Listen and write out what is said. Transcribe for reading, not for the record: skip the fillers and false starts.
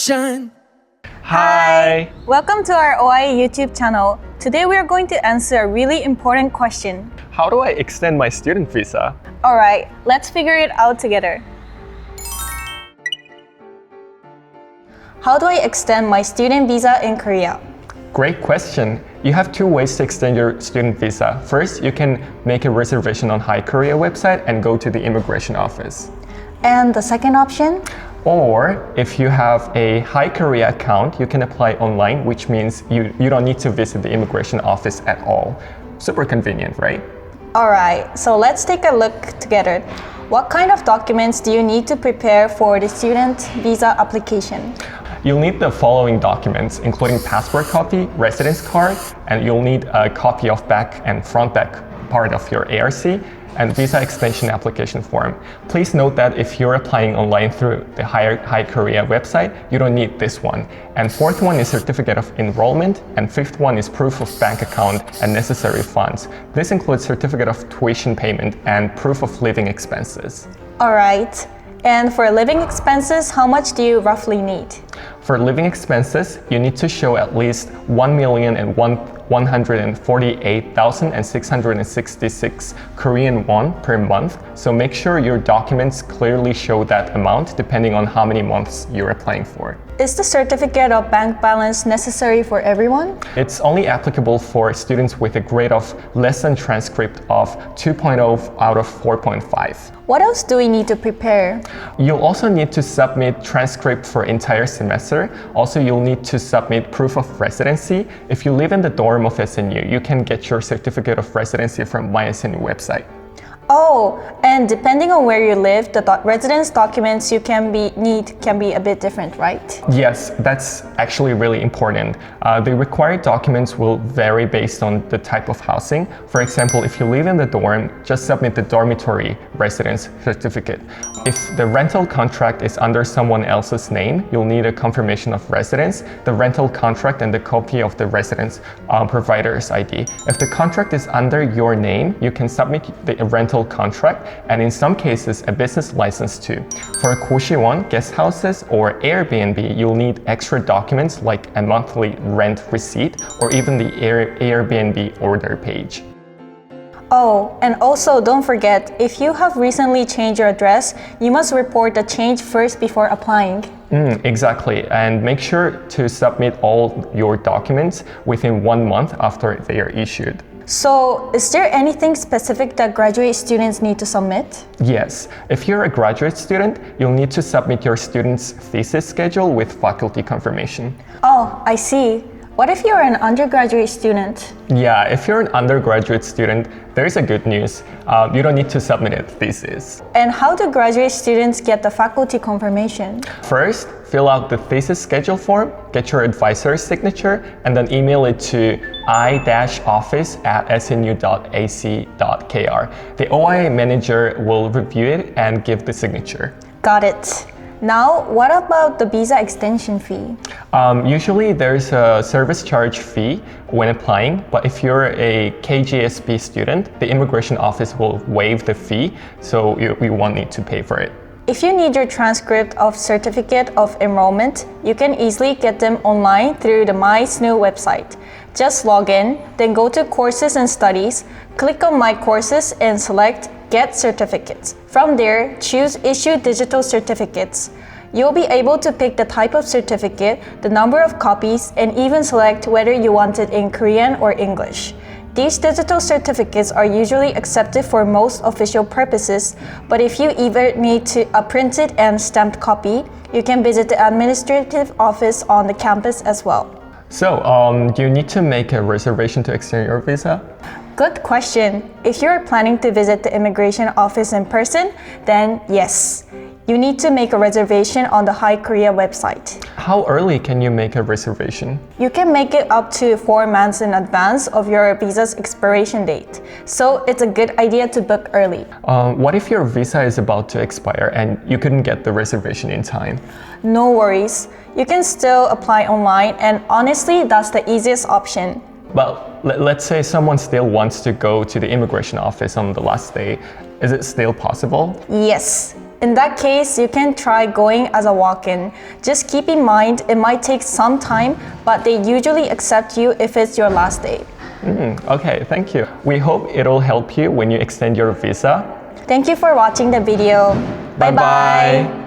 sunshine. Hi! Welcome to our OIA YouTube channel. Today we are going to answer a really important question. How do I extend my student visa? Alright, let's figure it out together. How do I extend my student visa in Korea? Great question. You have two ways to extend your student visa. First, you can make a reservation on Hi Korea website and go to the immigration office. And the second option? Or if you have a Hi Korea account, you can apply online, which means you don't need to visit the immigration office at all. Super convenient, right? Alright, so let's take a look together. What kind of documents do you need to prepare for the student visa application? You'll need the following documents, including passport copy, residence card, and you'll need a copy of back and front back part of your ARC, and visa extension application form. Please note that if you're applying online through the Hi Korea website, you don't need this one. And fourth one is certificate of enrollment, and fifth one is proof of bank account and necessary funds. This includes certificate of tuition payment and proof of living expenses. Alright, and for living expenses, how much do you roughly need? For living expenses, you need to show at least 1,148,666 Korean won per month. So make sure your documents clearly show that amount depending on how many months you're applying for. Is the certificate of bank balance necessary for everyone? It's only applicable for students with a grade of less than transcript of 2.0 out of 4.5. What else do we need to prepare? You'll also need to submit transcript for entire semester. Also, you'll need to submit proof of residency. If you live in the dorm of SNU, you can get your certificate of residency from my SNU website. Oh, and depending on where you live, the residence documents you can be a bit different, right? Yes, that's actually really important. The required documents will vary based on the type of housing. For example, if you live in the dorm, just submit the dormitory residence certificate. If the rental contract is under someone else's name, you'll need a confirmation of residence, the rental contract, and the copy of the residence provider's ID. If the contract is under your name, you can submit the rental contract, and in some cases a business license too. For 고시원, guest houses, or Airbnb, you'll need extra documents like a monthly rent receipt or even the Airbnb order page. Oh, and also don't forget, if you have recently changed your address, you must report the change first before applying. Exactly, and make sure to submit all your documents within 1 month after they are issued. So, is there anything specific that graduate students need to submit? Yes. If you're a graduate student, you'll need to submit your student's thesis schedule with faculty confirmation. Oh, I see. What if you're an undergraduate student? Yeah, if you're an undergraduate student, there's a good news. You don't need to submit a thesis. And how do graduate students get the faculty confirmation? First, fill out the thesis schedule form, get your advisor's signature, and then email it to i-office@snu.ac.kr. The OIA manager will review it and give the signature. Got it. Now, what about the visa extension fee? Usually there's a service charge fee when applying, but if you're a KGSB student, the immigration office will waive the fee, so you won't need to pay for it. If you need your transcript of certificate of enrollment, you can easily get them online through the My SNU website. Just log in, then go to Courses and Studies, click on My Courses and select Get Certificates. From there, choose Issue Digital Certificates. You'll be able to pick the type of certificate, the number of copies, and even select whether you want it in Korean or English. These digital certificates are usually accepted for most official purposes, but if you either need a printed and stamped copy, you can visit the administrative office on the campus as well. So, do you need to make a reservation to extend your visa? Good question. If you're planning to visit the immigration office in person, then yes. You need to make a reservation on the Hi Korea website. How early can you make a reservation? You can make it up to 4 months in advance of your visa's expiration date. So it's a good idea to book early. What if your visa is about to expire and you couldn't get the reservation in time? No worries. You can still apply online, and honestly, that's the easiest option. But let's say someone still wants to go to the immigration office on the last day. Is it still possible? Yes. In that case, you can try going as a walk-in. Just keep in mind it might take some time, but they usually accept you if it's your last day. Okay, thank you. We hope it'll help you when you extend your visa. Thank you for watching the video. Bye-bye.